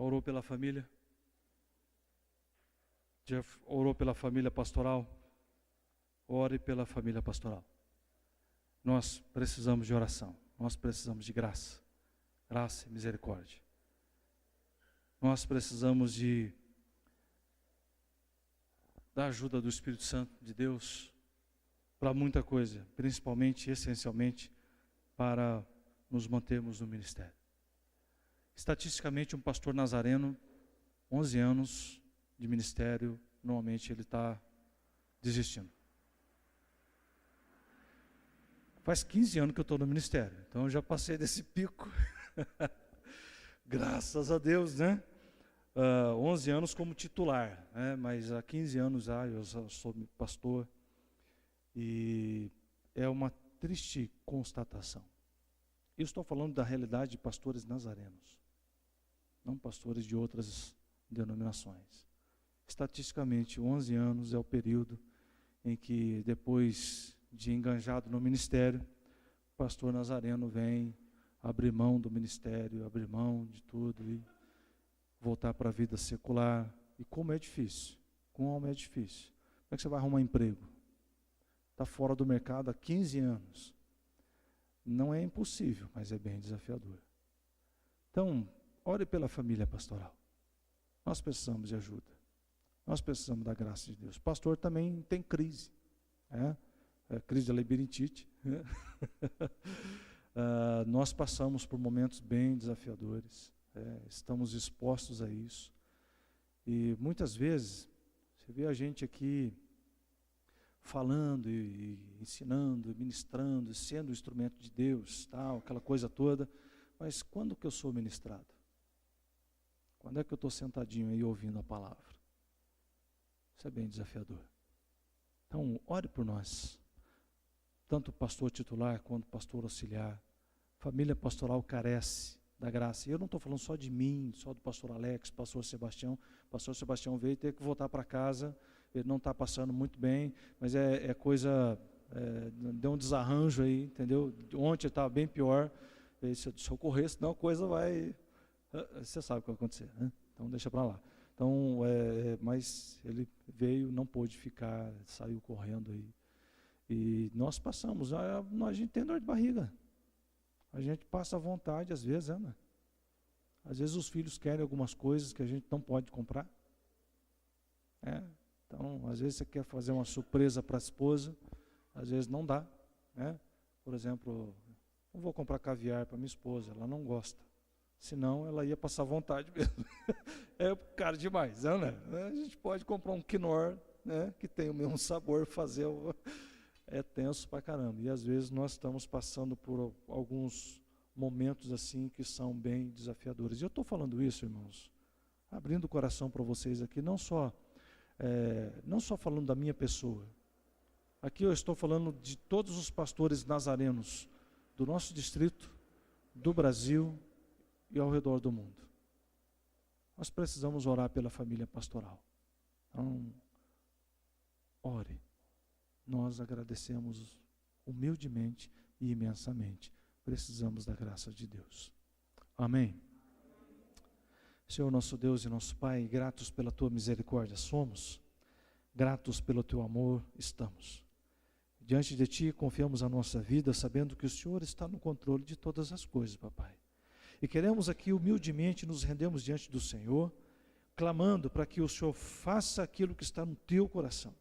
orou pela família? Já orou pela família pastoral? Ore pela família pastoral. Nós precisamos de oração. Nós precisamos de graça. Graça e misericórdia. Nós precisamos da ajuda do Espírito Santo de Deus para muita coisa, principalmente, essencialmente, para nos mantermos no ministério. Estatisticamente, um pastor nazareno, 11 anos de ministério, normalmente ele está desistindo. Faz 15 anos que eu estou no ministério, então eu já passei desse pico. Graças a Deus, né? 11 anos como titular, né? Mas há 15 anos eu sou pastor. E é uma triste constatação. Eu estou falando da realidade de pastores nazarenos, não pastores de outras denominações. Estatisticamente, 11 anos é o período em que, depois de enganjado no ministério, o pastor nazareno vem abrir mão do ministério, abrir mão de tudo e voltar para a vida secular. E como é difícil, como é difícil. Como é que você vai arrumar emprego? Está fora do mercado há 15 anos. Não é impossível, mas é bem desafiador. Então, ore pela família pastoral. Nós precisamos de ajuda. Nós precisamos da graça de Deus. O pastor também tem crise. Crise de labirintite. Nós passamos por momentos bem desafiadores. Estamos expostos a isso. E muitas vezes, você vê a gente aqui falando e ensinando, ministrando, sendo instrumento de Deus, tal, aquela coisa toda, mas quando que eu sou ministrado? Quando é que eu estou sentadinho aí ouvindo a palavra? Isso é bem desafiador. Então, ore por nós, tanto o pastor titular quanto o pastor auxiliar. Família pastoral carece da graça. E eu não estou falando só de mim, só do pastor Alex, pastor Sebastião. O pastor Sebastião veio ter que voltar para casa. Ele não está passando muito bem, mas é coisa, deu um desarranjo aí, entendeu? Ontem estava bem pior, se eu correr, senão a coisa vai, você sabe o que vai acontecer, né? Então deixa para lá. Então, mas ele veio, não pôde ficar, saiu correndo aí. E nós passamos, a gente tem dor de barriga, a gente passa à vontade às vezes, né? Às vezes os filhos querem algumas coisas que a gente não pode comprar. Então, às vezes você quer fazer uma surpresa para a esposa, às vezes não dá, né? Por exemplo, não vou comprar caviar para minha esposa, ela não gosta. Senão ela ia passar vontade mesmo. É caro demais, né? A gente pode comprar um Knorr, né, que tem o mesmo sabor, é tenso pra caramba. E às vezes nós estamos passando por alguns momentos assim que são bem desafiadores. E eu estou falando isso, irmãos, abrindo o coração para vocês aqui, não só falando da minha pessoa. Aqui eu estou falando de todos os pastores nazarenos do nosso distrito, do Brasil e ao redor do mundo. Nós precisamos orar pela família pastoral. Então, ore. Nós agradecemos humildemente e imensamente. Precisamos da graça de Deus. Amém. Senhor nosso Deus e nosso Pai, gratos pela Tua misericórdia somos, gratos pelo Teu amor estamos. Diante de Ti confiamos a nossa vida, sabendo que o Senhor está no controle de todas as coisas, papai. E queremos aqui humildemente nos rendemos diante do Senhor, clamando para que o Senhor faça aquilo que está no Teu coração.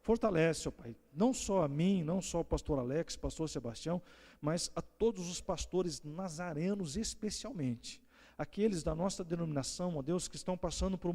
Fortalece, ó Pai, não só a mim, não só o pastor Alex, pastor Sebastião, mas a todos os pastores nazarenos especialmente. Aqueles da nossa denominação, ó Deus, que estão passando por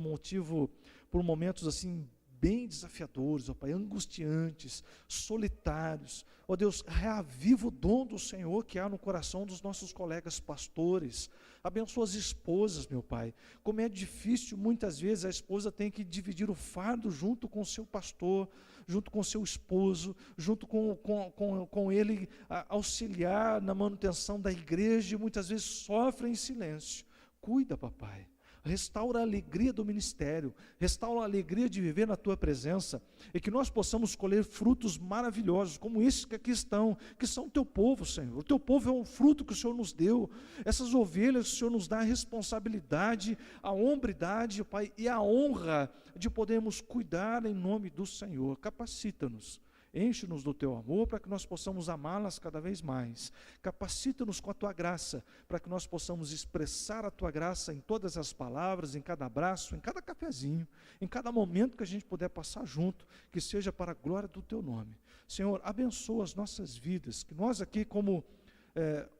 momentos assim, bem desafiadores, ó Pai, angustiantes, solitários. Ó Deus, reaviva o dom do Senhor que há no coração dos nossos colegas pastores. Abençoa as esposas, meu Pai. Como é difícil, muitas vezes, a esposa tem que dividir o fardo junto com o seu pastor, junto com o seu esposo, junto com ele, auxiliar na manutenção da igreja, e muitas vezes sofre em silêncio. Cuida, papai. restaura a alegria do ministério, restaura a alegria de viver na tua presença, e que nós possamos colher frutos maravilhosos, como esses que aqui estão, que são o teu povo, Senhor. O teu povo é um fruto que o Senhor nos deu, essas ovelhas que o Senhor nos dá a responsabilidade, a hombridade, Pai, e a honra de podermos cuidar em nome do Senhor. Capacita-nos. Enche-nos do teu amor para que nós possamos amá-las cada vez mais. Capacita-nos com a tua graça para que nós possamos expressar a tua graça em todas as palavras, em cada abraço, em cada cafezinho, em cada momento que a gente puder passar junto, que seja para a glória do teu nome. Senhor, abençoa as nossas vidas, que nós aqui como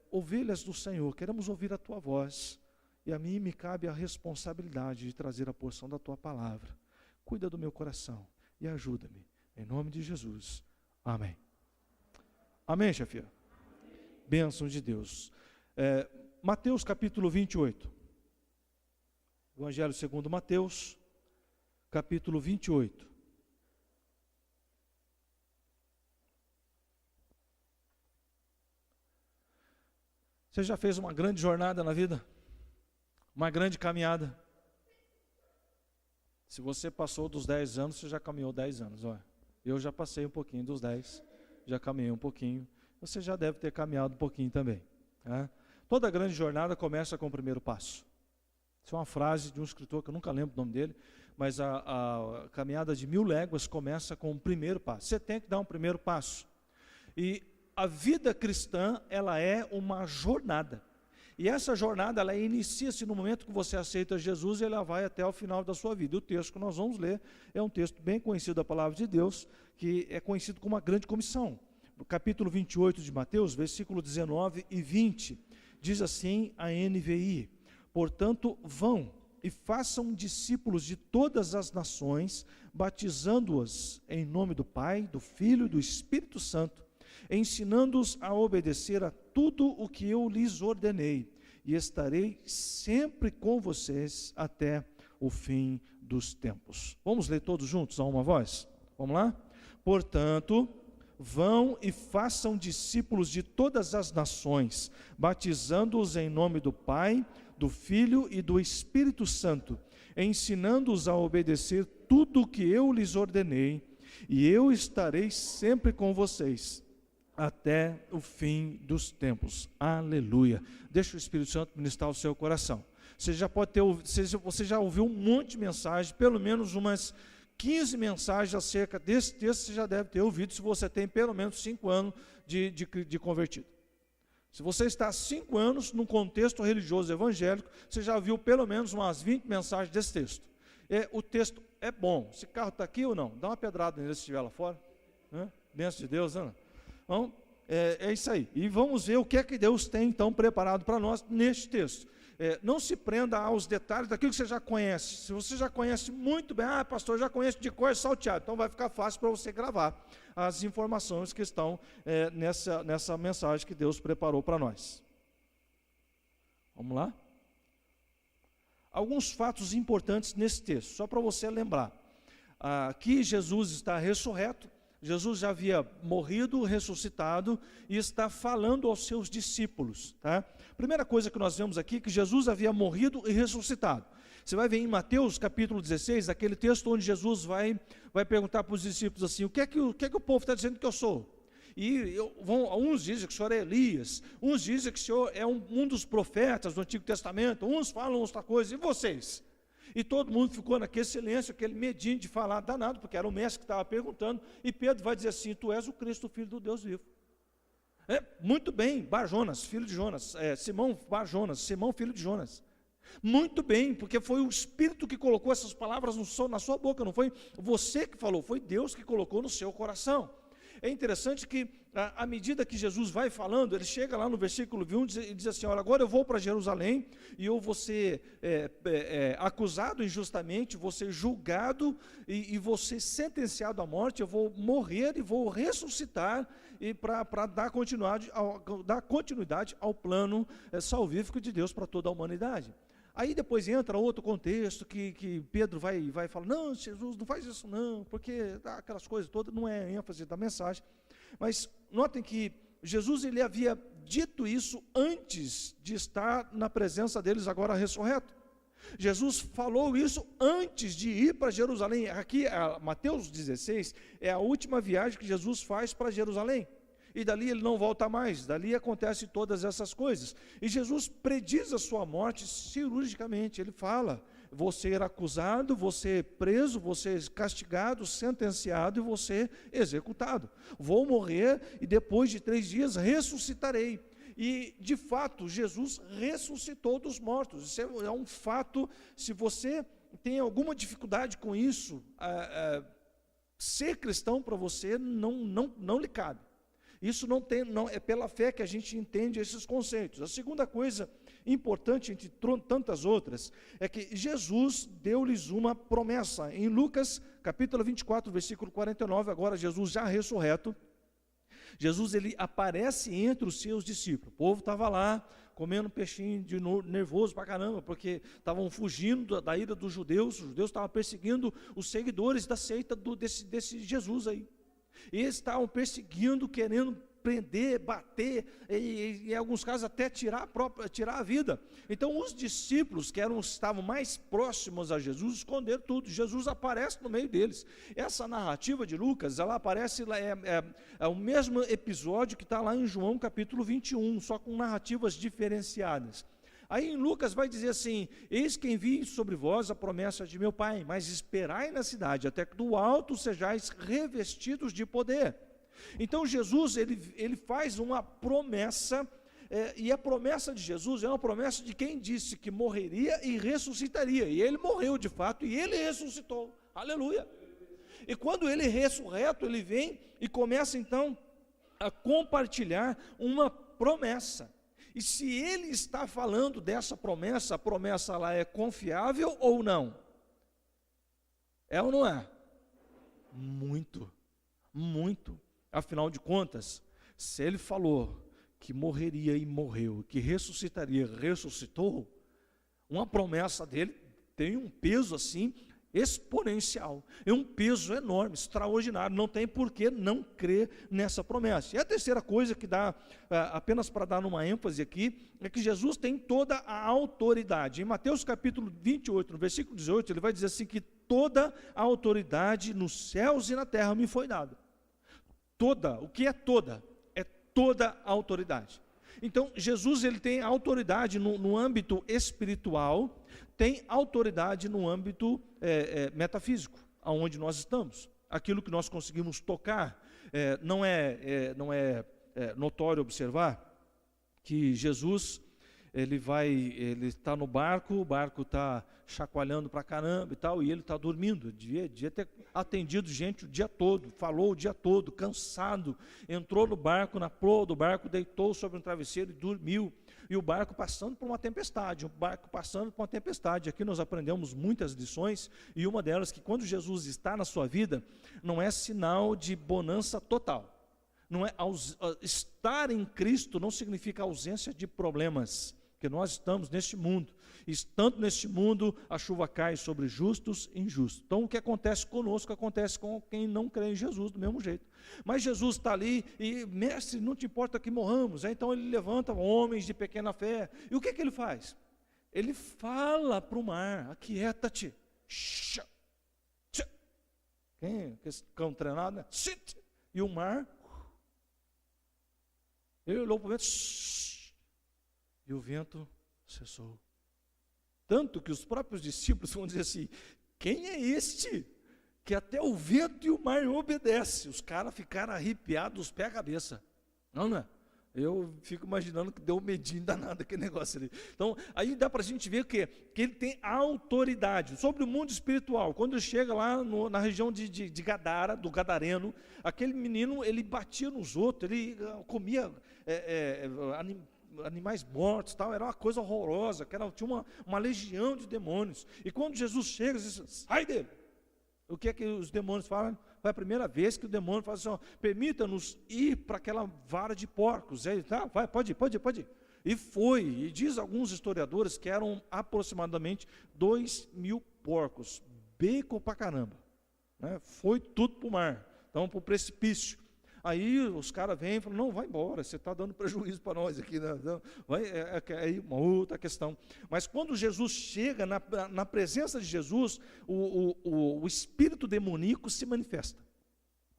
ovelhas do Senhor, queremos ouvir a tua voz, e a mim me cabe a responsabilidade de trazer a porção da tua palavra. Cuida do meu coração e ajuda-me. Em nome de Jesus. Amém. Amém, chefia? Bênção de Deus. Mateus capítulo 28. Evangelho segundo Mateus, capítulo 28. Você já fez uma grande jornada na vida? Uma grande caminhada? Se você passou dos 10 anos, você já caminhou 10 anos, olha. Eu já passei um pouquinho dos 10, já caminhei um pouquinho, você já deve ter caminhado um pouquinho também. Né? Toda grande jornada começa com o primeiro passo. Isso é uma frase de um escritor que eu nunca lembro o nome dele, mas a caminhada de 1000 léguas começa com o primeiro passo. Você tem que dar um primeiro passo. E a vida cristã, ela é uma jornada. E essa jornada, ela inicia-se no momento que você aceita Jesus e ela vai até o final da sua vida. E o texto que nós vamos ler é um texto bem conhecido da palavra de Deus, que é conhecido como a grande comissão. No capítulo 28 de Mateus, versículo 19 e 20, diz assim a NVI: portanto, vão e façam discípulos de todas as nações, batizando-os em nome do Pai, do Filho e do Espírito Santo, ensinando-os a obedecer a tudo o que eu lhes ordenei, e estarei sempre com vocês até o fim dos tempos. Vamos ler todos juntos a uma voz? Vamos lá? Portanto, vão e façam discípulos de todas as nações, batizando-os em nome do Pai, do Filho e do Espírito Santo, ensinando-os a obedecer tudo o que eu lhes ordenei, e eu estarei sempre com vocês até o fim dos tempos. Aleluia. Deixa o Espírito Santo ministrar o seu coração. Você já pode ter, você já ouviu um monte de mensagens, pelo menos umas 15 mensagens acerca desse texto, você já deve ter ouvido, se você tem pelo menos 5 anos de convertido. Se você está há 5 anos num contexto religioso evangélico, você já viu pelo menos umas 20 mensagens desse texto. O texto é bom. Esse carro está aqui ou não? Dá uma pedrada nele se estiver lá fora. Bênção de Deus, né? Então, é isso aí. E vamos ver o que é que Deus tem, então, preparado para nós neste texto. Não se prenda aos detalhes daquilo que você já conhece. Se você já conhece muito bem, pastor, já conheço de cor salteado, então vai ficar fácil para você gravar as informações que estão nessa mensagem que Deus preparou para nós. Vamos lá? Alguns fatos importantes nesse texto, só para você lembrar. Aqui Jesus está ressurreto. Jesus já havia morrido, ressuscitado e está falando aos seus discípulos. Tá? Primeira coisa que nós vemos aqui é que Jesus havia morrido e ressuscitado. Você vai ver em Mateus capítulo 16, aquele texto onde Jesus vai perguntar para os discípulos assim: o que é que o povo está dizendo que eu sou? E uns dizem que o senhor é Elias, uns dizem que o senhor é um dos profetas do Antigo Testamento, uns falam outra coisa, e vocês? E todo mundo ficou naquele silêncio, aquele medinho de falar danado, porque era o mestre que estava perguntando, e Pedro vai dizer assim: tu és o Cristo, o Filho do Deus vivo. Muito bem, Bar-Jonas, filho de Jonas, Simão Bar-Jonas, Simão, filho de Jonas. Muito bem, porque foi o Espírito que colocou essas palavras na sua boca, não foi você que falou, foi Deus que colocou no seu coração. É interessante que, à medida que Jesus vai falando, ele chega lá no versículo 1 e diz assim: olha, agora eu vou para Jerusalém e eu vou ser acusado injustamente, vou ser julgado e vou ser sentenciado à morte, eu vou morrer e vou ressuscitar para dar continuidade ao plano salvífico de Deus para toda a humanidade. Aí depois entra outro contexto que Pedro vai falar: não, Jesus, não faz isso não, porque aquelas coisas todas, não é a ênfase da mensagem. Mas notem que Jesus ele havia dito isso antes de estar na presença deles agora ressurreto. Jesus falou isso antes de ir para Jerusalém. Aqui, Mateus 16, é a última viagem que Jesus faz para Jerusalém. E dali ele não volta mais, dali acontecem todas essas coisas. E Jesus prediz a sua morte cirurgicamente. Ele fala: vou ser acusado, vou ser preso, vou ser castigado, sentenciado e vou ser executado. Vou morrer e depois de 3 dias ressuscitarei. E, de fato, Jesus ressuscitou dos mortos. Isso é um fato. Se você tem alguma dificuldade com isso, ser cristão para você não lhe cabe. Isso não é pela fé que a gente entende esses conceitos. A segunda coisa importante, entre tantas outras, é que Jesus deu-lhes uma promessa. Em Lucas, capítulo 24, versículo 49, agora Jesus já ressurreto, Jesus ele aparece entre os seus discípulos. O povo estava lá, comendo peixinho nervoso pra caramba, porque estavam fugindo da ira dos judeus. Os judeus estavam perseguindo os seguidores da seita desse Jesus aí. E eles estavam perseguindo, querendo prender, bater, e em alguns casos até tirar a vida. Então os discípulos, que estavam mais próximos a Jesus, esconderam tudo. Jesus aparece no meio deles. Essa narrativa de Lucas, ela aparece, é o mesmo episódio que está lá em João capítulo 21, só com narrativas diferenciadas. Aí em Lucas vai dizer assim: eis que envio sobre vós a promessa de meu Pai, mas esperai na cidade, até que do alto sejais revestidos de poder. Então Jesus, ele faz uma promessa, e a promessa de Jesus é uma promessa de quem disse que morreria e ressuscitaria, e ele morreu de fato, e ele ressuscitou, aleluia. E quando ele ressurreto, ele vem e começa então a compartilhar uma promessa. E se ele está falando dessa promessa, a promessa lá é confiável ou não? É ou não é? Muito, muito. Afinal de contas, se ele falou que morreria e morreu, que ressuscitaria, ressuscitou, uma promessa dele tem um peso assim exponencial, é um peso enorme, extraordinário, não tem por que não crer nessa promessa. E a terceira coisa que dá, apenas para dar uma ênfase aqui, é que Jesus tem toda a autoridade. Em Mateus capítulo 28, no versículo 18, ele vai dizer assim, que toda a autoridade nos céus e na terra me foi dada. Toda, o que é toda? É toda a autoridade. Então, Jesus ele tem autoridade no âmbito espiritual, tem autoridade no âmbito metafísico, aonde nós estamos. Aquilo que nós conseguimos tocar, não é notório observar que Jesus, ele está no barco, o barco está chacoalhando para caramba e tal, e ele está dormindo. Devia ter atendido gente o dia todo, falou o dia todo, cansado, entrou no barco, na proa do barco, deitou sobre um travesseiro e dormiu. E o barco passando por uma tempestade, Aqui nós aprendemos muitas lições, e uma delas que quando Jesus está na sua vida, não é sinal de bonança total. Não é, estar em Cristo não significa ausência de problemas, porque nós estamos neste mundo, e estando neste mundo, a chuva cai sobre justos e injustos. Então o que acontece conosco, acontece com quem não crê em Jesus do mesmo jeito. Mas Jesus está ali, e mestre, não te importa que morramos. Então ele levanta homens de pequena fé, e o que ele faz? Ele fala para o mar: aquieta-te. Quem é esse cão treinado, né? E o mar, ele olhou para o vento, e o vento cessou. Tanto que os próprios discípulos vão dizer assim: quem é este que até o vento e o mar obedecem? Os caras ficaram arrepiados dos pés à cabeça. Não é? Eu fico imaginando que deu um medinho danado aquele negócio ali. Então, aí dá para a gente ver que ele tem autoridade sobre o mundo espiritual. Quando ele chega lá na região de Gadara, do Gadareno, aquele menino, ele batia nos outros, ele comia animais mortos, tal, era uma coisa horrorosa, tinha uma legião de demônios. E quando Jesus chega, ele diz: sai dele. O que é que os demônios falam? Foi a primeira vez que o demônio fala assim: permita-nos ir para aquela vara de porcos. Ele, tá, vai, pode ir. E foi, e diz alguns historiadores que eram aproximadamente 2.000 porcos, bacon pra caramba, né? Foi tudo para o mar, então para o precipício. Aí os caras vêm e falam, não, vai embora, você está dando prejuízo para nós aqui. Né? É uma outra questão. Mas quando Jesus chega, na presença de Jesus, o espírito demoníaco se manifesta.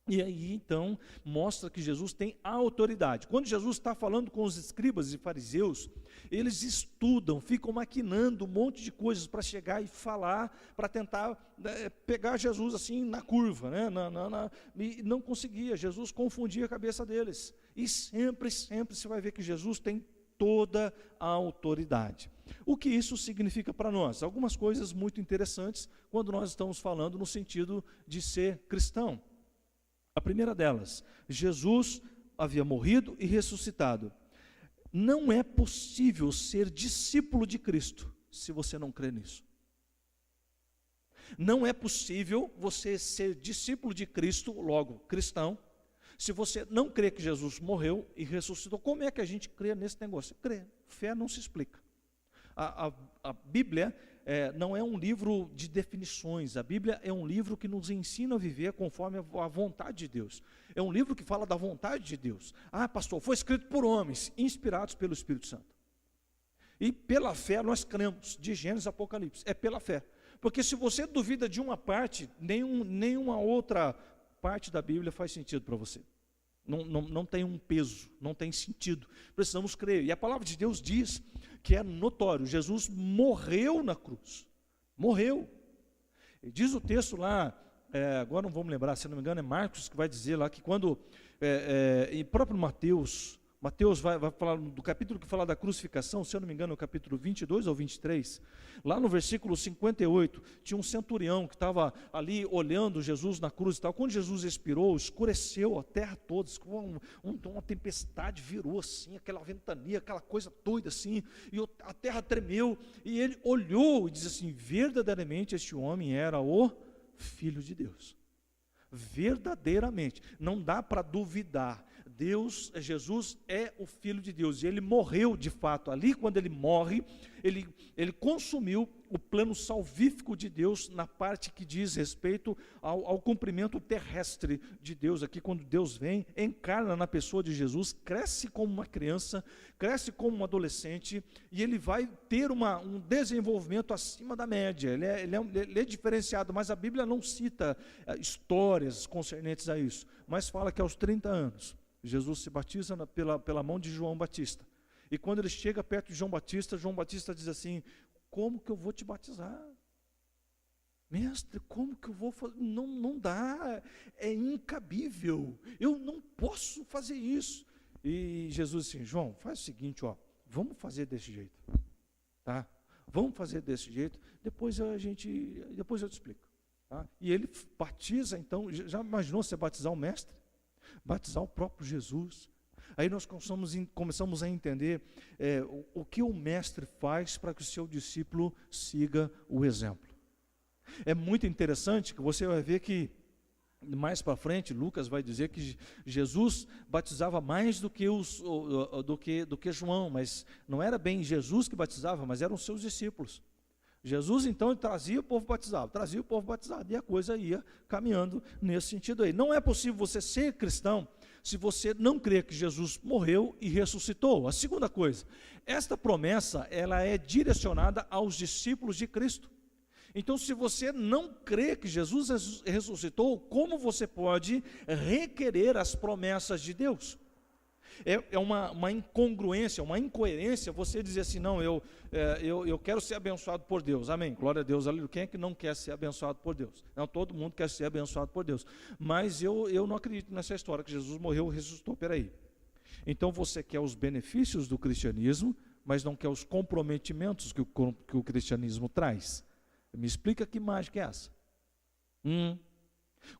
E aí, então, mostra que Jesus tem autoridade. Quando Jesus está falando com os escribas e fariseus, eles estudam, ficam maquinando um monte de coisas para chegar e falar, para tentar pegar Jesus assim na curva, né? E não conseguia, Jesus confundia a cabeça deles. E sempre você vai ver que Jesus tem toda a autoridade. O que isso significa para nós? Algumas coisas muito interessantes quando nós estamos falando no sentido de ser cristão. A primeira delas, Jesus havia morrido e ressuscitado. Não é possível ser discípulo de Cristo se você não crê nisso. Não é possível você ser discípulo de Cristo, logo cristão, se você não crê que Jesus morreu e ressuscitou. Como é que a gente crê nesse negócio? Crê. Fé não se explica. A Bíblia não é um livro de definições. A Bíblia é um livro que nos ensina a viver conforme a vontade de Deus. É um livro que fala da vontade de Deus. Ah, pastor, foi escrito por homens, inspirados pelo Espírito Santo. E pela fé nós cremos, de Gênesis a Apocalipse. É pela fé. Porque se você duvida de uma parte, nenhuma outra parte da Bíblia faz sentido para você. Não tem um peso, não tem sentido. Precisamos crer. E a palavra de Deus diz que é notório, Jesus morreu na cruz. Morreu. E diz o texto lá, agora não vou me lembrar, se não me engano é Marcos que vai dizer lá, que quando, em próprio Mateus vai falar do capítulo que fala da crucificação, se eu não me engano é o capítulo 22 ou 23, lá no versículo 58, tinha um centurião que estava ali olhando Jesus na cruz e tal. Quando Jesus expirou, escureceu a terra toda, uma tempestade virou assim, aquela ventania, aquela coisa doida assim, e a terra tremeu, e ele olhou e disse assim, verdadeiramente este homem era o Filho de Deus. Verdadeiramente, não dá para duvidar. Jesus é o Filho de Deus, e ele morreu de fato. Ali quando ele morre, ele consumiu o plano salvífico de Deus na parte que diz respeito ao cumprimento terrestre de Deus. Aqui quando Deus vem, encarna na pessoa de Jesus, cresce como uma criança, cresce como um adolescente, e ele vai ter um desenvolvimento acima da média. Ele é diferenciado, mas a Bíblia não cita histórias concernentes a isso, mas fala que aos 30 anos, Jesus se batiza pela mão de João Batista. E quando ele chega perto de João Batista diz assim, como que eu vou te batizar? Mestre, como que eu vou fazer? Não dá, é incabível, eu não posso fazer isso. E Jesus assim, João, faz o seguinte, vamos fazer desse jeito, tá? Vamos fazer desse jeito, depois eu te explico. Tá? E ele batiza, então, já imaginou você batizar o mestre? Batizar o próprio Jesus. Aí nós começamos a entender o que o mestre faz para que o seu discípulo siga o exemplo. É muito interessante que você vai ver que mais para frente Lucas vai dizer que Jesus batizava mais do que João, mas não era bem Jesus que batizava, mas eram os seus discípulos. Jesus então trazia o povo batizado, e a coisa ia caminhando nesse sentido aí. Não é possível você ser cristão se você não crê que Jesus morreu e ressuscitou. A segunda coisa, esta promessa ela é direcionada aos discípulos de Cristo. Então, se você não crê que Jesus ressuscitou, como você pode requerer as promessas de Deus? É uma incongruência, uma incoerência você dizer assim, não, eu quero ser abençoado por Deus, amém, glória a Deus, aleluia. Quem é que não quer ser abençoado por Deus? Não, todo mundo quer ser abençoado por Deus, mas eu não acredito nessa história que Jesus morreu e ressuscitou. Peraí, então você quer os benefícios do cristianismo, mas não quer os comprometimentos que o cristianismo traz? Me explica que mágica é essa?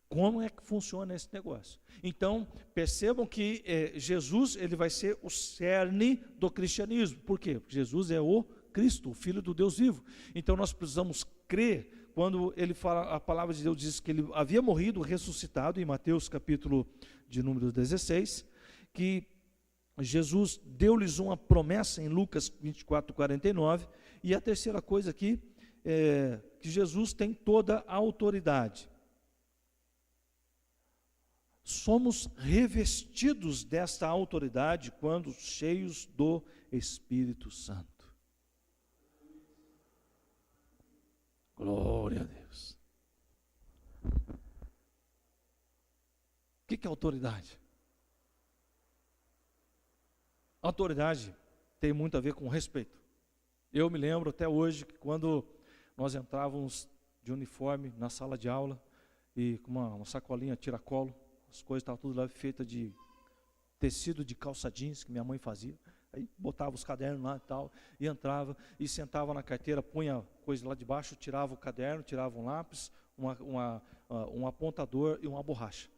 Como é que funciona esse negócio? Então, percebam que Jesus ele vai ser o cerne do cristianismo. Por quê? Porque Jesus é o Cristo, o Filho do Deus vivo. Então, nós precisamos crer quando ele fala, a palavra de Deus diz que ele havia morrido, ressuscitado, em Mateus capítulo de número 16, que Jesus deu-lhes uma promessa em Lucas 24, 49, e a terceira coisa aqui é que Jesus tem toda a autoridade somos revestidos desta autoridade quando cheios do Espírito Santo. Glória a Deus. O que é autoridade? Autoridade tem muito a ver com respeito. Eu me lembro até hoje que quando nós entrávamos de uniforme na sala de aula e com uma sacolinha tiracolo, as coisas estavam tudo lá feitas de tecido de calça jeans que minha mãe fazia. Aí botava os cadernos lá e tal, e entrava e sentava na carteira, punha coisa lá de baixo, tirava o caderno, tirava um lápis, um apontador e uma borracha.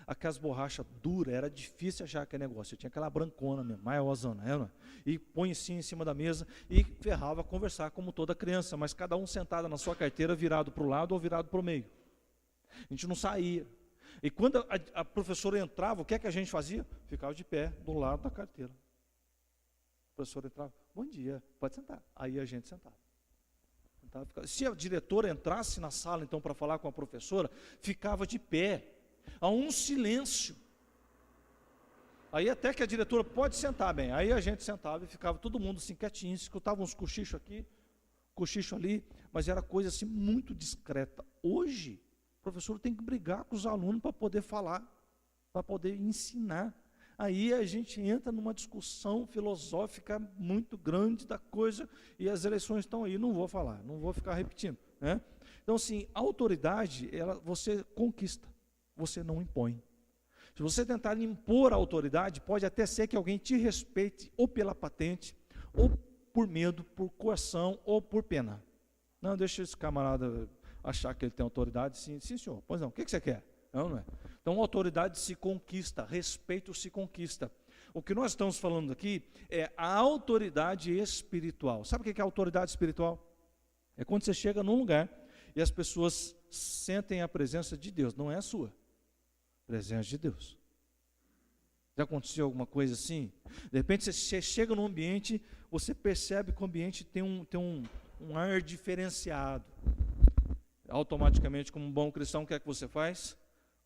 Aquelas borrachas duras, era difícil achar aquele negócio. Eu tinha aquela brancona mesmo, maiorzona, né? E põe assim em cima da mesa e ferrava a conversar como toda criança, mas cada um sentado na sua carteira, virado para o lado ou virado para o meio. A gente não saía. E quando a professora entrava, o que é que a gente fazia? Ficava de pé do lado da carteira. A professora entrava, bom dia, pode sentar. Aí a gente sentava. Se a diretora entrasse na sala então para falar com a professora, ficava de pé. Há um silêncio. Aí até que a diretora pode sentar bem. Aí a gente sentava e ficava todo mundo assim quietinho, escutava uns cochichos aqui, cochicho ali, mas era coisa assim muito discreta. Hoje, o professor tem que brigar com os alunos para poder falar, para poder ensinar. Aí a gente entra numa discussão filosófica muito grande da coisa, e as eleições estão aí, não vou falar, não vou ficar repetindo, né? Então assim, a autoridade, você conquista. Você não impõe. Se você tentar impor a autoridade, pode até ser que alguém te respeite, ou pela patente, ou por medo, por coação, ou por pena. Não, deixa esse camarada achar que ele tem autoridade. Sim, sim senhor. Pois não, o que você quer? Não, não é? Então, a autoridade se conquista, respeito se conquista. O que nós estamos falando aqui é a autoridade espiritual. Sabe o que é a autoridade espiritual? É quando você chega num lugar e as pessoas sentem a presença de Deus, não é a sua. Presença de Deus. Já aconteceu alguma coisa assim? De repente você chega num ambiente, você percebe que o ambiente tem um ar diferenciado. Automaticamente, como um bom cristão, o que é que você faz?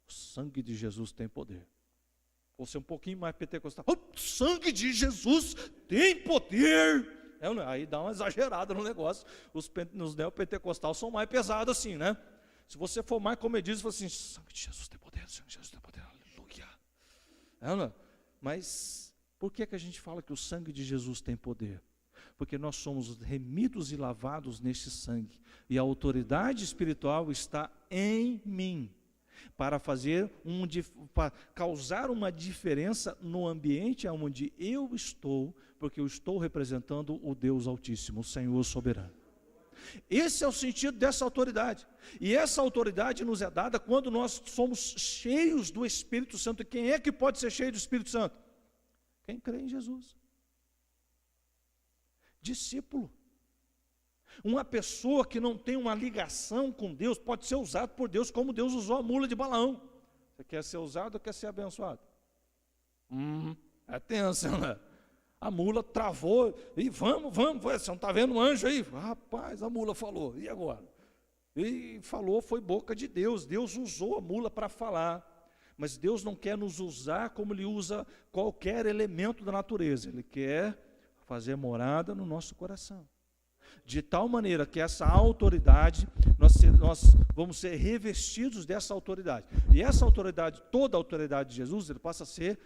O sangue de Jesus tem poder. Você é um pouquinho mais pentecostal. O sangue de Jesus tem poder. Aí dá uma exagerada no negócio. Os neopentecostais são mais pesados assim, né? Se você for mais comedido, você fala assim, sangue de Jesus tem poder, sangue de Jesus tem poder, aleluia. Mas por que a gente fala que o sangue de Jesus tem poder? Porque nós somos remidos e lavados neste sangue. E a autoridade espiritual está em mim. Para causar uma diferença no ambiente onde eu estou, porque eu estou representando o Deus Altíssimo, o Senhor soberano. Esse é o sentido dessa autoridade. E essa autoridade nos é dada quando nós somos cheios do Espírito Santo. Quem é que pode ser cheio do Espírito Santo? Quem crê em Jesus. Discípulo. Uma pessoa que não tem uma ligação com Deus pode ser usado por Deus como Deus usou a mula de Balaão. Você quer ser usado ou quer ser abençoado? É tenso, né? A mula travou, e vamos, você não está vendo um anjo aí? Rapaz, a mula falou, e agora? E falou, foi boca de Deus, Deus usou a mula para falar, mas Deus não quer nos usar como Ele usa qualquer elemento da natureza, Ele quer fazer morada no nosso coração, de tal maneira que essa autoridade, nós vamos ser revestidos dessa autoridade, e essa autoridade, toda a autoridade de Jesus, ele passa a ser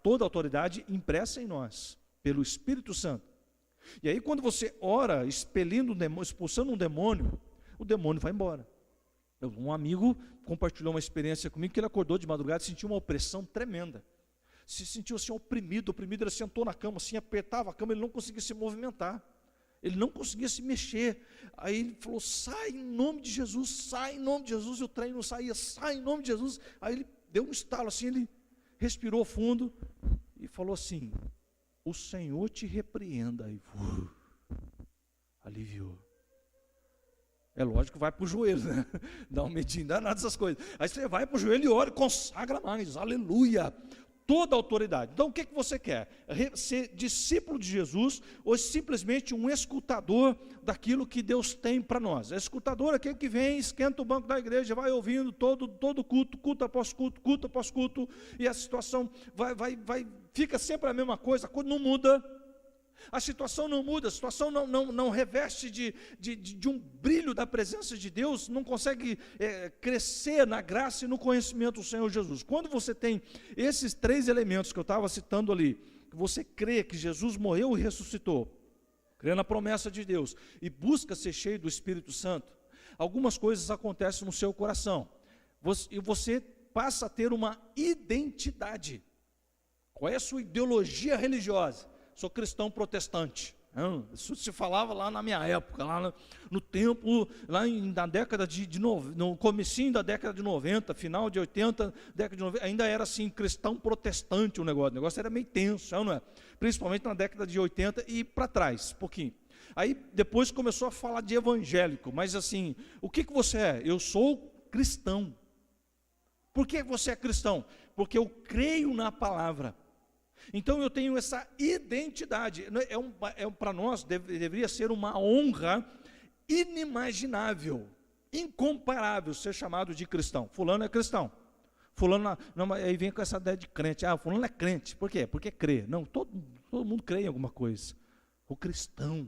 toda a autoridade impressa em nós, pelo Espírito Santo. E aí quando você ora, expulsando um demônio, o demônio vai embora. Um amigo compartilhou uma experiência comigo, que ele acordou de madrugada e sentiu uma opressão tremenda, se sentiu assim oprimido, ele sentou na cama, assim, apertava a cama, ele não conseguia se movimentar. Ele não conseguia se mexer. Aí ele falou, sai em nome de Jesus, sai em nome de Jesus. E o trem não saía, sai em nome de Jesus. Aí ele deu um estalo assim, ele respirou fundo e falou assim, o Senhor te repreenda. Aí aliviou. É lógico que vai para o joelho, né? Dá um medinho, dá nada dessas coisas. Aí você vai para o joelho e ora e consagra mais, aleluia. toda a autoridade. Então, o que você quer? Ser discípulo de Jesus ou simplesmente um escutador daquilo que Deus tem para nós? Escutador é aquele que vem, esquenta o banco da igreja, vai ouvindo todo culto, culto após culto, culto após culto, e a situação fica sempre a mesma coisa, a coisa não muda. A situação não muda, a situação não reveste de um brilho da presença de Deus, não consegue crescer na graça e no conhecimento do Senhor Jesus. Quando você tem esses 3 elementos que eu estava citando ali, que você crê que Jesus morreu e ressuscitou, crê na promessa de Deus e busca ser cheio do Espírito Santo, algumas coisas acontecem no seu coração, e você passa a ter uma identidade. Qual é a sua ideologia religiosa? Sou cristão protestante. Isso se falava lá na minha época, lá no tempo, na década no comecinho da década de 90, final de 80, década de 90, ainda era assim, cristão protestante o negócio era meio tenso, não é? Principalmente na década de 80 e para trás, um pouquinho. Aí depois começou a falar de evangélico, mas assim, o que você é? Eu sou cristão. Por que você é cristão? Porque eu creio na palavra. Então eu tenho essa identidade, para nós deveria ser uma honra inimaginável, incomparável ser chamado de cristão. Fulano é cristão, fulano não, aí vem com essa ideia de crente, fulano é crente, por quê? Porque crê. Não, todo mundo crê em alguma coisa. O cristão,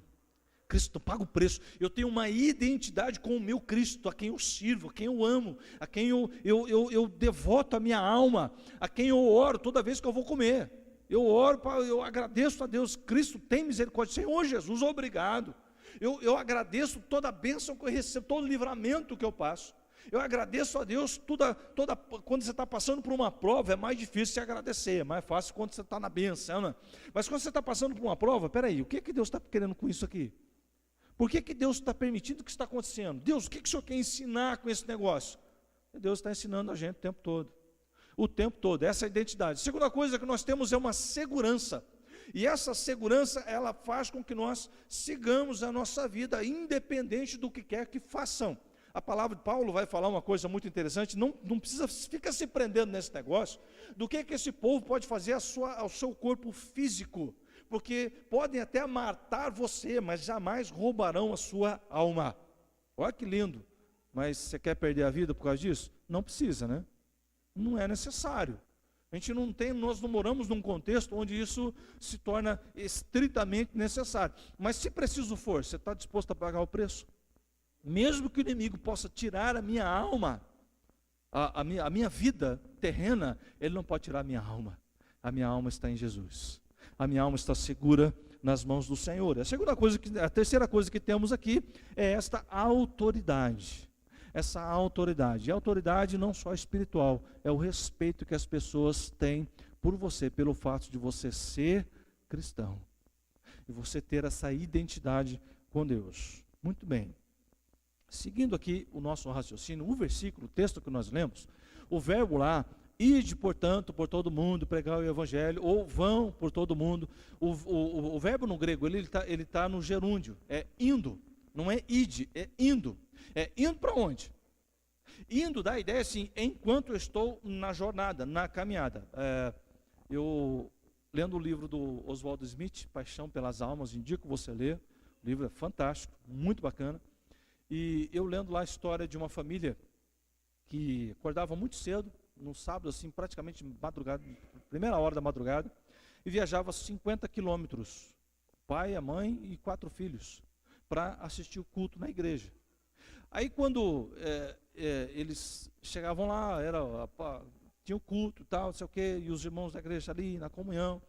Cristo paga o preço, eu tenho uma identidade com o meu Cristo, a quem eu sirvo, a quem eu amo, a quem eu devoto a minha alma, a quem eu oro toda vez que eu vou comer. Eu oro, eu agradeço a Deus, Cristo tem misericórdia, Senhor Jesus, obrigado. Eu agradeço toda a bênção que eu recebo, todo o livramento que eu passo. Eu agradeço a Deus, quando você está passando por uma prova, é mais difícil se agradecer, é mais fácil quando você está na bênção, né? Mas quando você está passando por uma prova, peraí, o que Deus está querendo com isso aqui? Por que Deus está permitindo o que está acontecendo? Deus, o que o Senhor quer ensinar com esse negócio? Deus está ensinando a gente o tempo todo. O tempo todo, essa é a identidade. A segunda coisa que nós temos é uma segurança, e essa segurança, ela faz com que nós sigamos a nossa vida, independente do que quer que façam. A palavra de Paulo vai falar uma coisa muito interessante, não precisa ficar se prendendo nesse negócio, do que esse povo pode fazer ao seu corpo físico, porque podem até matar você, mas jamais roubarão a sua alma. Olha que lindo, mas você quer perder a vida por causa disso? Não precisa, né? Não é necessário. Nós não moramos num contexto onde isso se torna estritamente necessário. Mas se preciso for, você está disposto a pagar o preço? Mesmo que o inimigo possa tirar a minha alma, a minha vida terrena, ele não pode tirar a minha alma. A minha alma está em Jesus. A minha alma está segura nas mãos do Senhor. A terceira coisa que temos aqui é esta autoridade. Essa autoridade. E a autoridade não só espiritual, é o respeito que as pessoas têm por você, pelo fato de você ser cristão. E você ter essa identidade com Deus. Muito bem. Seguindo aqui o nosso raciocínio, o versículo, o texto que nós lemos, o verbo lá, ide, portanto, por todo mundo, pregar o evangelho, ou vão por todo mundo. O verbo no grego, ele tá no gerúndio, é indo, não é ide, é indo. É indo para onde? Indo dá a ideia assim, enquanto eu estou na jornada, na caminhada. Eu, lendo o livro do Oswald Smith, Paixão pelas Almas, indico você ler, o livro é fantástico, muito bacana. E eu lendo lá a história de uma família que acordava muito cedo, no sábado, assim, praticamente madrugada, primeira hora da madrugada, e viajava 50 quilômetros, pai, a mãe e 4 filhos, para assistir o culto na igreja. Aí quando eles chegavam lá, tinha o culto e tal, não sei o quê, e os irmãos da igreja ali, na comunhão.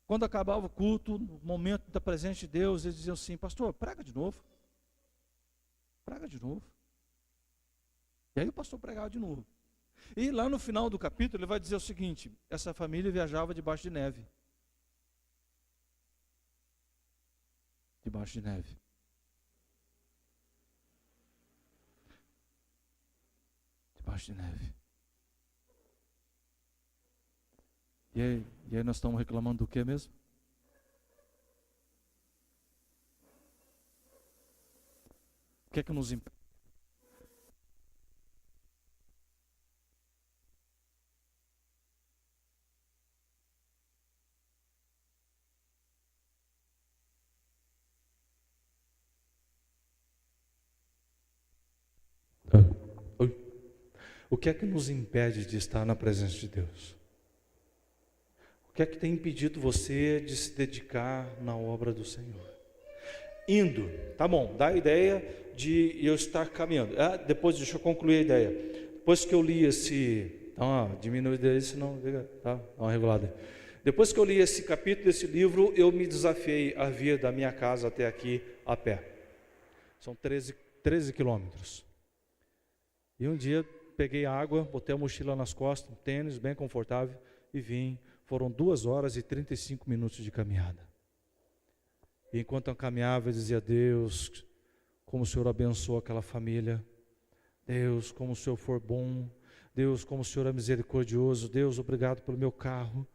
Quando acabava o culto, no momento da presença de Deus, eles diziam assim, pastor, prega de novo. Prega de novo. E aí o pastor pregava de novo. E lá no final do capítulo ele vai dizer o seguinte, essa família viajava debaixo de neve. Debaixo de neve. Debaixo de neve. E aí nós estamos reclamando do que mesmo? O que é que nos impede? O que é que nos impede de estar na presença de Deus? O que é que tem impedido você de se dedicar na obra do Senhor? Indo, tá bom, dá a ideia de eu estar caminhando. Depois, deixa eu concluir a ideia. Depois que eu li esse... diminui daí, senão... Tá, dá uma regulada. Depois que eu li esse capítulo desse livro, eu me desafiei a vir da minha casa até aqui a pé. São 13 quilômetros. E um dia peguei água, botei a mochila nas costas, um tênis bem confortável e vim. Foram 2 horas e 35 minutos de caminhada. E enquanto eu caminhava, eu dizia: Deus, como o Senhor abençoa aquela família. Deus, como o Senhor for bom. Deus, como o Senhor é misericordioso. Deus, obrigado pelo meu carro.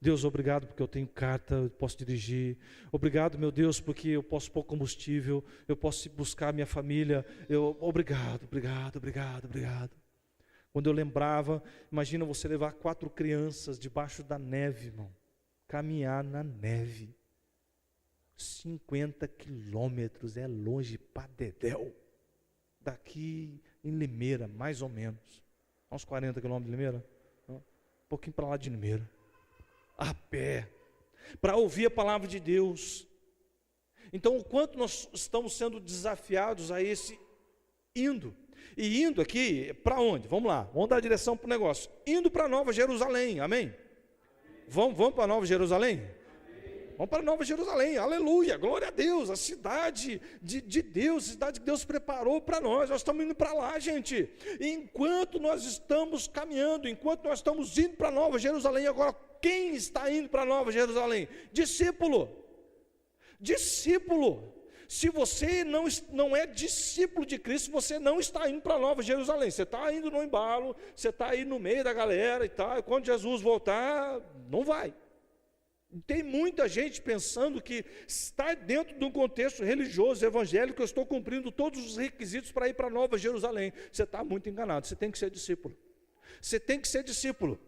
Deus, obrigado porque eu tenho carta, eu posso dirigir. Obrigado, meu Deus, porque eu posso pôr combustível, eu posso buscar minha família. Obrigado. Quando eu lembrava, imagina você levar 4 crianças debaixo da neve, irmão. Caminhar na neve. 50 quilômetros, é longe pra dedéu. Daqui em Limeira, mais ou menos. Uns 40 quilômetros de Limeira. Um pouquinho para lá de Limeira. A pé. Para ouvir a palavra de Deus. Então, o quanto nós estamos sendo desafiados a esse indo. E indo aqui, para onde? Vamos lá, vamos dar direção para o negócio. Indo para Nova Jerusalém, amém? Vamos para Nova Jerusalém? Vamos para Nova Jerusalém, aleluia, glória a Deus, a cidade de Deus, a cidade que Deus preparou para nós estamos indo para lá, gente. E enquanto nós estamos caminhando, enquanto nós estamos indo para Nova Jerusalém, agora quem está indo para Nova Jerusalém? Discípulo. Se você não é discípulo de Cristo, você não está indo para Nova Jerusalém, você está indo no embalo, você está aí no meio da galera e tal, e quando Jesus voltar, não vai. Tem muita gente pensando que está dentro de um contexto religioso, evangélico, eu estou cumprindo todos os requisitos para ir para Nova Jerusalém. Você está muito enganado, você tem que ser discípulo. Você tem que ser discípulo.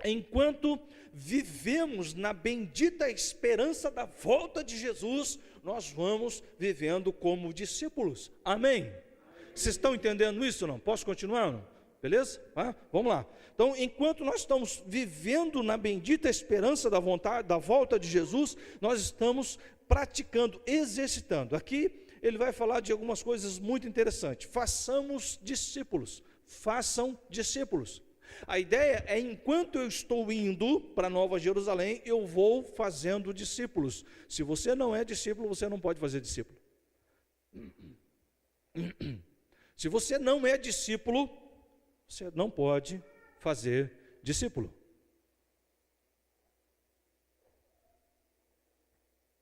Enquanto vivemos na bendita esperança da volta de Jesus, nós vamos vivendo como discípulos. Amém? Vocês estão entendendo isso ou não? Posso continuar ou não? Beleza? Vamos lá. Então, enquanto nós estamos vivendo na bendita esperança da volta de Jesus, nós estamos praticando, exercitando. Aqui ele vai falar de algumas coisas muito interessantes. Façam discípulos. A ideia é, enquanto eu estou indo para Nova Jerusalém, eu vou fazendo discípulos. Se você não é discípulo, você não pode fazer discípulo. Se você não é discípulo, você não pode fazer discípulo.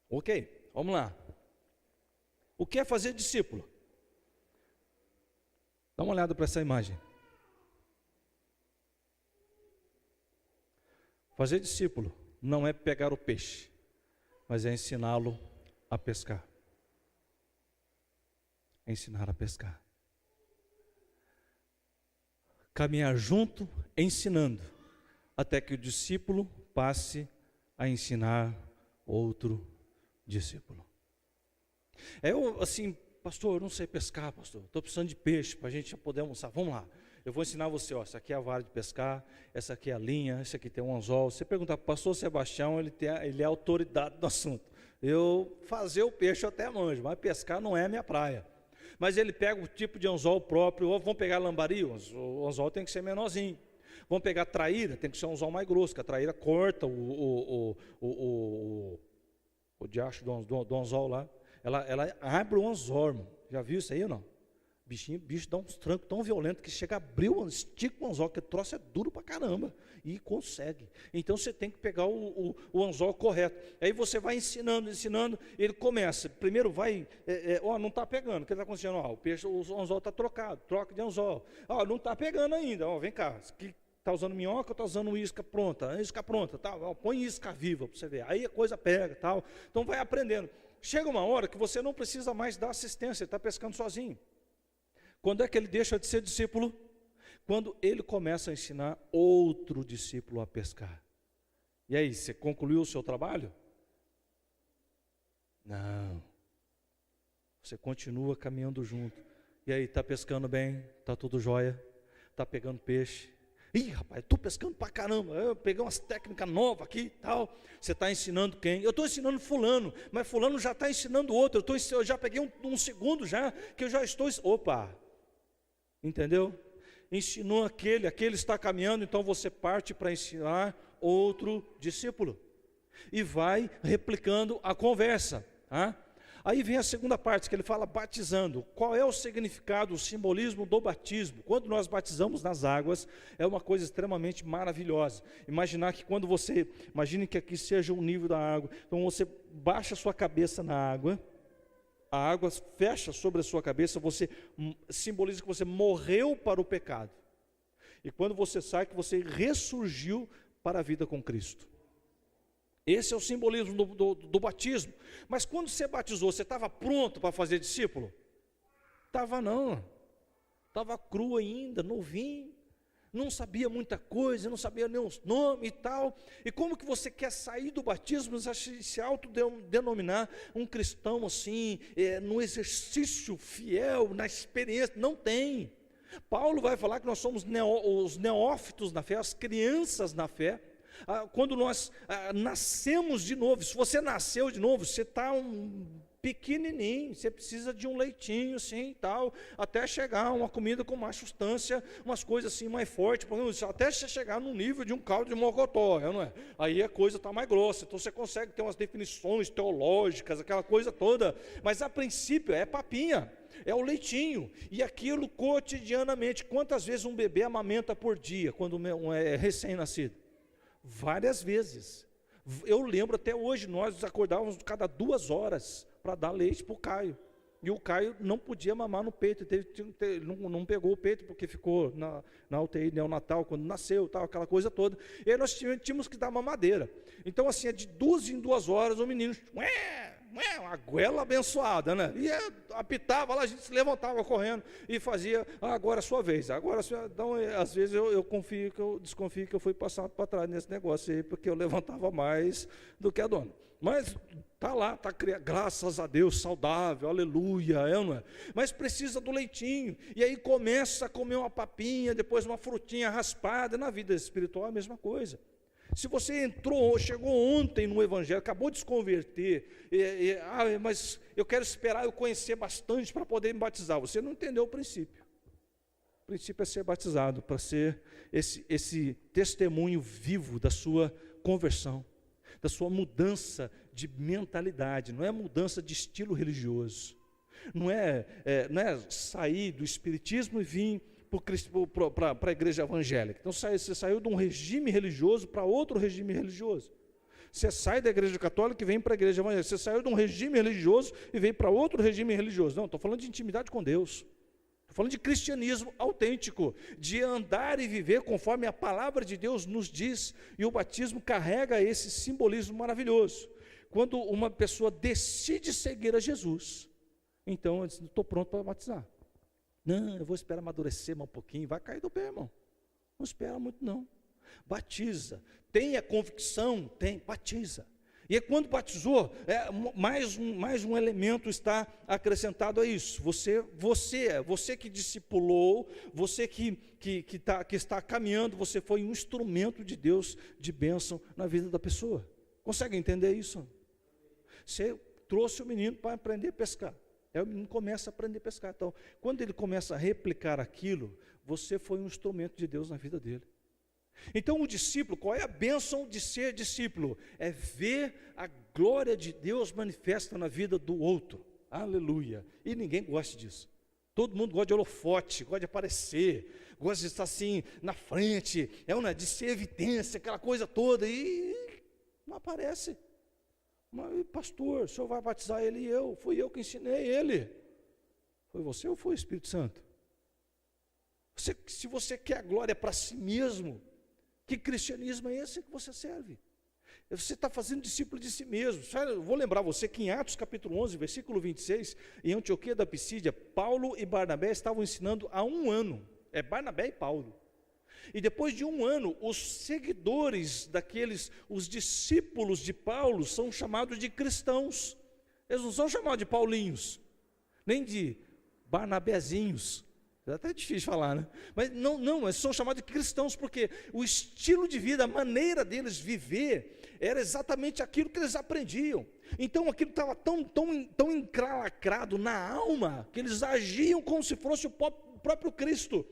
Ok, vamos lá. O que é fazer discípulo? Dá uma olhada para essa imagem. Fazer discípulo não é pegar o peixe, mas é ensiná-lo a pescar. Ensinar a pescar. Caminhar junto, ensinando, até que o discípulo passe a ensinar outro discípulo. Pastor, eu não sei pescar, pastor, estou precisando de peixe para a gente poder almoçar. Vamos lá, eu vou ensinar você, essa aqui é a vara de pescar, essa aqui é a linha, esse aqui tem um anzol. Você perguntar para o pastor Sebastião, ele é autoridade do assunto. Eu fazer o peixe eu até manjo, mas pescar não é a minha praia. Mas ele pega o tipo de anzol próprio. Ou vamos pegar lambari, o anzol tem que ser menorzinho. Vamos pegar traíra, tem que ser um anzol mais grosso, que a traíra corta o diacho do anzol lá. Ela abre o anzol, irmão. Já viu isso aí ou não? Bicho dá uns trancos tão violentos que chega a abrir, estica o anzol, que o troço é duro pra caramba. E consegue. Então você tem que pegar o anzol correto. Aí você vai ensinando, ele começa. Primeiro vai, não está pegando. O que está acontecendo? O anzol está trocado, troca de anzol. Não está pegando ainda. Vem cá, está usando minhoca ou está usando isca pronta? Isca pronta, tá? Põe isca viva para você ver. Aí a coisa pega, tal. Então vai aprendendo. Chega uma hora que você não precisa mais dar assistência, ele está pescando sozinho. Quando é que ele deixa de ser discípulo? Quando ele começa a ensinar outro discípulo a pescar. E aí, você concluiu o seu trabalho? Não. Você continua caminhando junto. E aí, está pescando bem? Está tudo jóia? está pegando peixe. Ih, rapaz, estou pescando pra caramba, eu peguei umas técnicas novas aqui e tal. Você está ensinando quem? Eu estou ensinando fulano, mas fulano já está ensinando outro. Eu já peguei um segundo já, que eu já estou... Opa! Entendeu? Ensinou aquele está caminhando, então você parte para ensinar outro discípulo. E vai replicando a conversa. Tá? Aí vem a segunda parte, que ele fala batizando. Qual é o significado, o simbolismo do batismo? Quando nós batizamos nas águas, é uma coisa extremamente maravilhosa. Imagine que aqui seja o nível da água. Então você baixa a sua cabeça na água, a água fecha sobre a sua cabeça, você simboliza que você morreu para o pecado. E quando você sai, que você ressurgiu para a vida com Cristo. Esse é o simbolismo do batismo. Mas quando você batizou, você estava pronto para fazer discípulo? Estava não. Estava cru ainda, novinho. Não sabia muita coisa, não sabia nem os nomes e tal. E como que você quer sair do batismo, se autodenominar um cristão assim, no exercício fiel, na experiência? Não tem. Paulo vai falar que nós somos os neófitos na fé, as crianças na fé. Quando nós nascemos de novo, se você nasceu de novo, você está pequenininho, você precisa de um leitinho assim e tal, até chegar a uma comida com mais substância, umas coisas assim mais fortes, até você chegar no nível de um caldo de mocotó, não é? Aí a coisa está mais grossa, então você consegue ter umas definições teológicas, aquela coisa toda, mas a princípio é papinha, é o leitinho, e aquilo cotidianamente. Quantas vezes um bebê amamenta por dia, quando é recém-nascido? Várias vezes. Eu lembro até hoje, nós acordávamos cada 2 horas para dar leite para o Caio. E o Caio não podia mamar no peito, não pegou o peito porque ficou na UTI neonatal quando nasceu, tal, aquela coisa toda. E aí nós tínhamos que dar mamadeira. Então assim, de 2 em 2 horas o menino, uma goela abençoada, né? E apitava lá, a gente se levantava correndo e fazia, agora é a sua vez. Agora, então, às vezes eu desconfio que eu fui passado para trás nesse negócio aí, porque eu levantava mais do que a dona. Mas está lá, está graças a Deus, saudável, aleluia, não é? Mas precisa do leitinho, e aí começa a comer uma papinha, depois uma frutinha raspada. Na vida espiritual é a mesma coisa. Se você chegou ontem no Evangelho, acabou de se converter, mas eu quero esperar eu conhecer bastante para poder me batizar, você não entendeu o princípio. O princípio é ser batizado, para ser esse testemunho vivo da sua conversão, da sua mudança de mentalidade. Não é mudança de estilo religioso, não é sair do espiritismo e vir para a igreja evangélica. Então você saiu de um regime religioso para outro regime religioso. Você sai da igreja católica e vem para a igreja evangélica. Você saiu de um regime religioso e vem para outro regime religioso. Não, estou falando de intimidade com Deus. Estou falando de cristianismo autêntico, de andar e viver conforme a palavra de Deus nos diz. E o batismo carrega esse simbolismo maravilhoso. Quando uma pessoa decide seguir a Jesus, então eu estou pronto para batizar. Não, eu vou esperar amadurecer mais um pouquinho, vai cair do pé, irmão. Não espera muito não. Batiza. Tem a convicção? Tem, batiza. E aí, quando batizou, mais um elemento está acrescentado a isso. Você que discipulou, você que está caminhando, você foi um instrumento de Deus de bênção na vida da pessoa. Consegue entender isso? Você trouxe o menino para aprender a pescar. Aí o menino começa a aprender a pescar. Então, quando ele começa a replicar aquilo, você foi um instrumento de Deus na vida dele. Então, o discípulo, qual é a bênção de ser discípulo? É ver a glória de Deus manifesta na vida do outro. Aleluia. E ninguém gosta disso. Todo mundo gosta de holofote, gosta de aparecer, gosta de estar assim na frente, de ser evidência, aquela coisa toda, e não aparece. Mas, pastor, o senhor vai batizar ele e eu? Fui eu que ensinei ele. Foi você ou foi o Espírito Santo? Se você quer a glória para si mesmo, que cristianismo é esse que você serve? Você está fazendo discípulo de si mesmo. Eu vou lembrar você que em Atos capítulo 11, versículo 26, em Antioquia da Pisídia, Paulo e Barnabé estavam ensinando há 1 ano. É Barnabé e Paulo. E depois de 1 ano, os seguidores os discípulos de Paulo são chamados de cristãos. Eles não são chamados de Paulinhos, nem de Barnabézinhos. É até difícil falar, né? Mas não, eles são chamados de cristãos, porque o estilo de vida, a maneira deles viver, era exatamente aquilo que eles aprendiam. Então aquilo estava tão encralacrado na alma, que eles agiam como se fosse o próprio Cristo.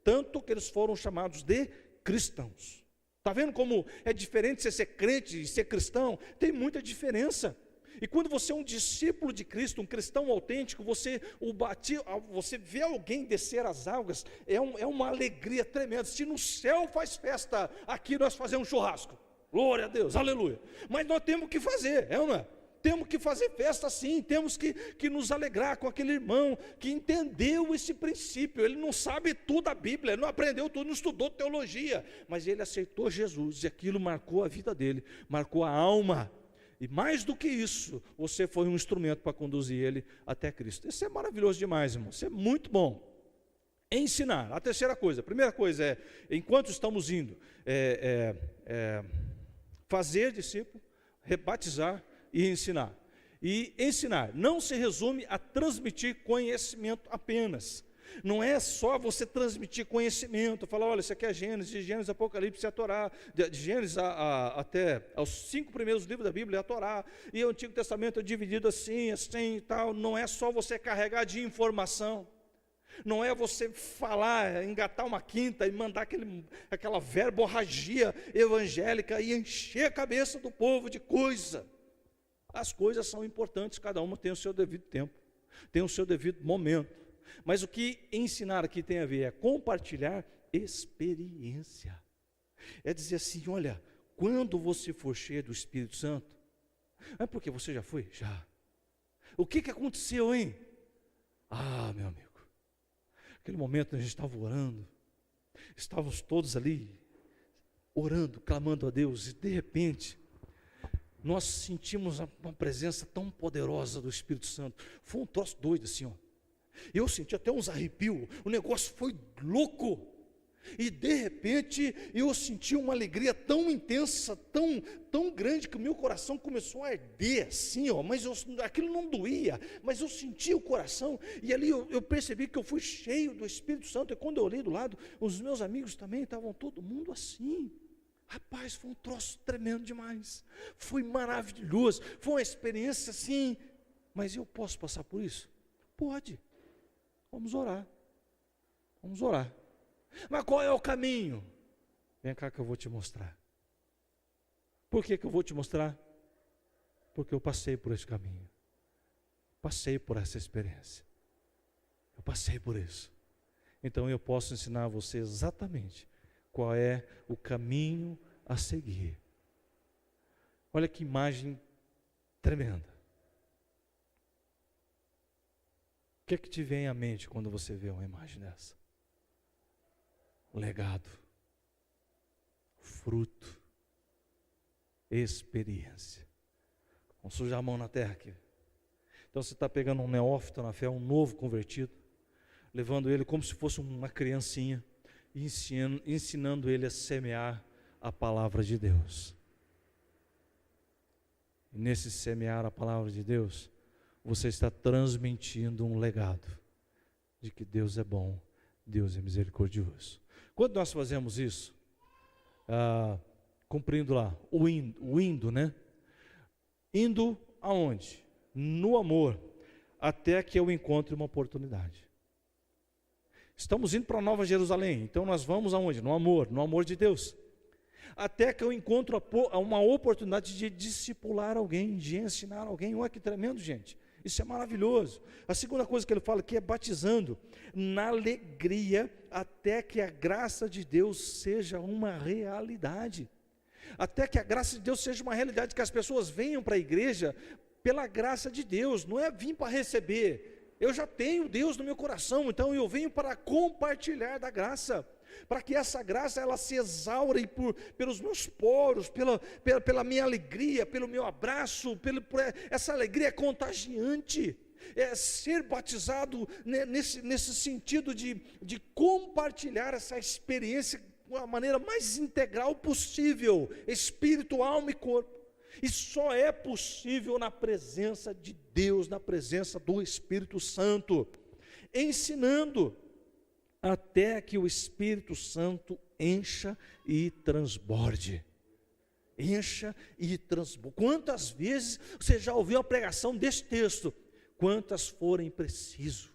Tanto que eles foram chamados de cristãos. Está vendo como é diferente você ser crente e ser cristão? Tem muita diferença. E quando você é um discípulo de Cristo, um cristão autêntico, você vê alguém descer as águas, é uma alegria tremenda. Se no céu faz festa, aqui nós fazemos churrasco. Glória a Deus, aleluia. Mas nós temos que fazer, é ou não é? Temos que fazer festa sim, temos que nos alegrar com aquele irmão que entendeu esse princípio. Ele não sabe tudo da Bíblia, ele não aprendeu tudo, não estudou teologia, mas ele aceitou Jesus e aquilo marcou a vida dele, marcou a alma. E mais do que isso, você foi um instrumento para conduzir ele até Cristo. Isso é maravilhoso demais, irmão. Isso é muito bom. Ensinar. A terceira coisa. A primeira coisa é, enquanto estamos indo, fazer discípulo, rebatizar e ensinar. E ensinar não se resume a transmitir conhecimento apenas. Não é só você transmitir conhecimento, falar, olha, isso aqui é Gênesis, de Gênesis, Apocalipse e a Torá, de Gênesis até aos 5 primeiros livros da Bíblia, a Torá, e o Antigo Testamento é dividido assim e tal. Não é só você carregar de informação, não é você falar, engatar uma quinta e mandar aquela verborragia evangélica e encher a cabeça do povo de coisa. As coisas são importantes, cada uma tem o seu devido tempo, tem o seu devido momento. Mas o que ensinar aqui tem a ver é compartilhar experiência. É dizer assim, olha, quando você for cheio do Espírito Santo, é porque você já foi? Já. O que aconteceu, hein? Ah, meu amigo, aquele momento a gente estava orando, estávamos todos ali, orando, clamando a Deus, e de repente, nós sentimos uma presença tão poderosa do Espírito Santo. Foi um troço doido assim, ó. Eu senti até uns arrepios, o negócio foi louco, e de repente eu senti uma alegria tão intensa, tão grande, que o meu coração começou a arder assim, ó, mas aquilo não doía, mas eu senti o coração, e ali eu percebi que eu fui cheio do Espírito Santo, e quando eu olhei do lado, os meus amigos também estavam todo mundo assim. Rapaz, foi um troço tremendo demais, foi maravilhoso, foi uma experiência assim. Mas eu posso passar por isso? Pode. Vamos orar. Vamos orar. Mas qual é o caminho? Vem cá que eu vou te mostrar. Por que eu vou te mostrar? Porque eu passei por esse caminho. Passei por essa experiência. Eu passei por isso. Então eu posso ensinar a você exatamente qual é o caminho a seguir. Olha que imagem tremenda. O que é que te vem à mente quando você vê uma imagem dessa? O legado, fruto, experiência. Vamos sujar a mão na terra aqui. Então você está pegando um neófito na fé, um novo convertido, levando ele como se fosse uma criancinha, e ensinando ele a semear a palavra de Deus. E nesse semear a palavra de Deus, você está transmitindo um legado de que Deus é bom, Deus é misericordioso. Quando nós fazemos isso, cumprindo lá, o indo, né? Indo aonde? No amor, até que eu encontre uma oportunidade. Estamos indo para a Nova Jerusalém, então nós vamos aonde? No amor de Deus. Até que eu encontro uma oportunidade de discipular alguém, de ensinar alguém. Olha que tremendo, gente. Isso é maravilhoso. A segunda coisa que ele fala aqui é batizando na alegria, até que a graça de Deus seja uma realidade. Até que a graça de Deus seja uma realidade, que as pessoas venham para a igreja pela graça de Deus, não é vir para receber. Eu já tenho Deus no meu coração, então eu venho para compartilhar da graça, para que essa graça ela se exaure pelos meus poros, pela minha alegria, pelo meu abraço, essa alegria é contagiante. É ser batizado nesse sentido de compartilhar essa experiência de uma maneira mais integral possível, espírito, alma e corpo. E só é possível na presença de Deus, na presença do Espírito Santo, ensinando. até que o Espírito Santo encha e transborde. Encha e transborde. Quantas vezes você já ouviu a pregação desse texto? Quantas forem preciso,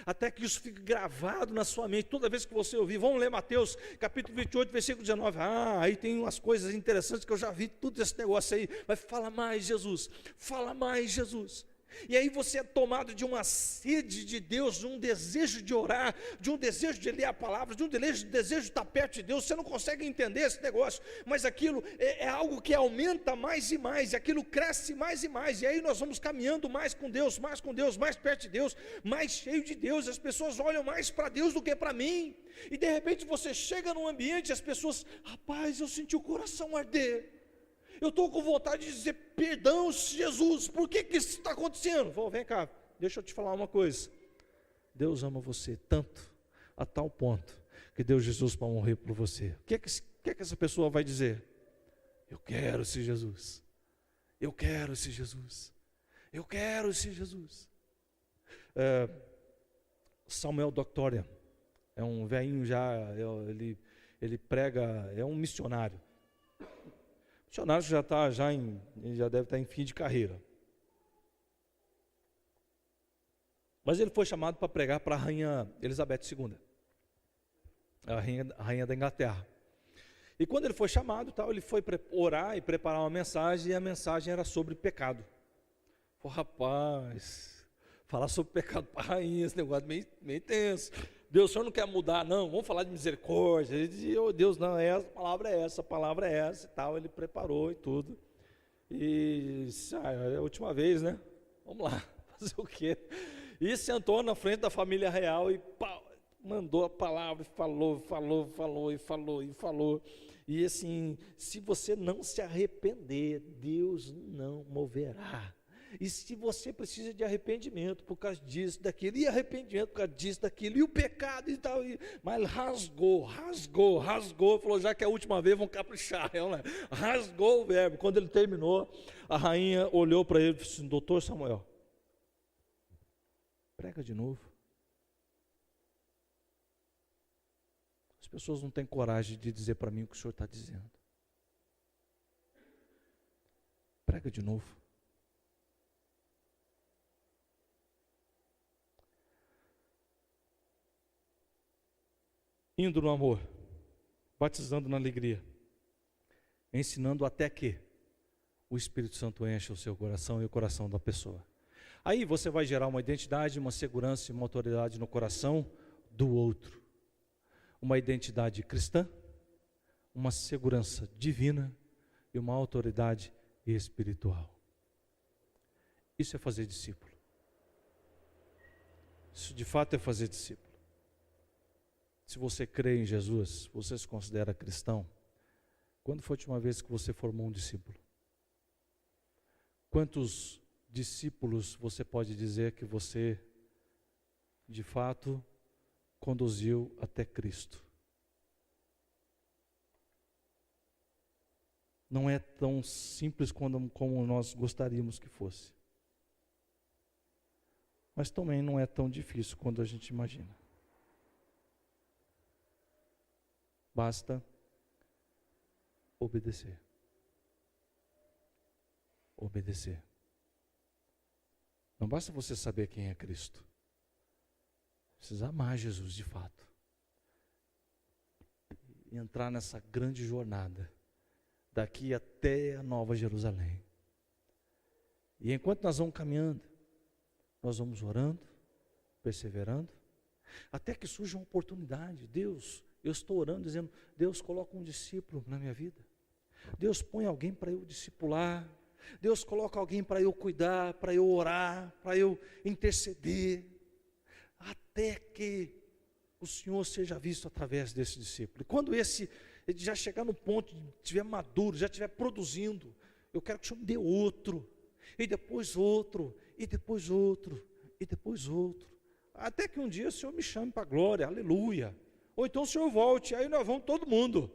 até que isso fique gravado na sua mente, toda vez que você ouvir. Vamos ler Mateus capítulo 28, versículo 19, aí tem umas coisas interessantes que eu já vi, tudo esse negócio aí, mas fala mais Jesus, fala mais Jesus. E aí você é tomado de uma sede de Deus, de um desejo de orar, de um desejo de ler a palavra, de um desejo de estar perto de Deus. Você não consegue entender esse negócio, mas aquilo é algo que aumenta mais e mais, e aquilo cresce mais e mais, e aí nós vamos caminhando mais com Deus, mais perto de Deus, mais cheio de Deus. As pessoas olham mais para Deus do que para mim, e de repente você chega num ambiente e as pessoas, rapaz, eu senti o coração arder, eu estou com vontade de dizer, perdão Jesus, por que isso está acontecendo? Vem cá, deixa eu te falar uma coisa, Deus ama você tanto, a tal ponto, que deu Jesus para morrer por você. O que é que essa pessoa vai dizer? Eu quero esse Jesus, eu quero esse Jesus, eu quero esse Jesus. Samuel Doctoria, é um velhinho já, ele prega, é um missionário. Missionário já deve estar em fim de carreira. Mas ele foi chamado para pregar para a rainha Elizabeth II, a rainha da Inglaterra. E quando ele foi chamado, ele foi orar e preparar uma mensagem, e a mensagem era sobre pecado. Falei, rapaz, falar sobre pecado para a rainha, esse negócio meio tenso. Deus, o senhor não quer mudar, não, vamos falar de misericórdia. Ele disse, oh, Deus, não, a palavra é essa e tal. Ele preparou e tudo. E disse, é a última vez, né? Vamos lá, fazer o quê? E sentou na frente da família real e mandou a palavra, e falou. E assim, se você não se arrepender, Deus não moverá. E se você precisa de arrependimento por causa disso, daquilo, e arrependimento por causa disso, daquilo, e o pecado e tal, mas rasgou, falou, já que é a última vez, vamos caprichar, rasgou o verbo. Quando ele terminou, a rainha olhou para ele e disse, doutor Samuel, prega de novo. As pessoas não têm coragem de dizer para mim o que o senhor está dizendo. Prega de novo. Indo no amor, batizando na alegria, ensinando até que o Espírito Santo encha o seu coração e o coração da pessoa. Aí você vai gerar uma identidade, uma segurança e uma autoridade no coração do outro. Uma identidade cristã, uma segurança divina e uma autoridade espiritual. Isso é fazer discípulo. Isso de fato é fazer discípulo. Se você crê em Jesus, você se considera cristão, quando foi a última vez que você formou um discípulo? Quantos discípulos você pode dizer que você, de fato, conduziu até Cristo? Não é tão simples como nós gostaríamos que fosse. Mas também não é tão difícil quando a gente imagina. Basta obedecer. Obedecer. Não basta você saber quem é Cristo. Precisa amar Jesus de fato. E entrar nessa grande jornada, daqui até a Nova Jerusalém. E enquanto nós vamos caminhando, nós vamos orando, perseverando, até que surja uma oportunidade. Deus, eu estou orando, dizendo, Deus, coloca um discípulo na minha vida. Deus, põe alguém para eu discipular. Deus, coloca alguém para eu cuidar, para eu orar, para eu interceder. Até que o Senhor seja visto através desse discípulo. E quando ele já chegar no ponto, estiver maduro, já estiver produzindo, eu quero que o Senhor me dê outro, e depois outro, e depois outro, e depois outro. Até que um dia o Senhor me chame para a glória, aleluia. Ou então o Senhor volte, aí nós vamos todo mundo.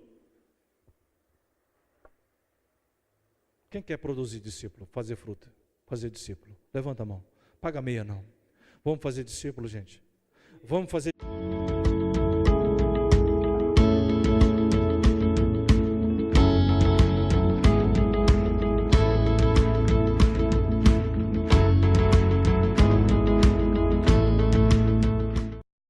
Quem quer produzir discípulo, fazer fruta, fazer discípulo? Levanta a mão. Paga meia não. Vamos fazer discípulo, gente. Vamos fazer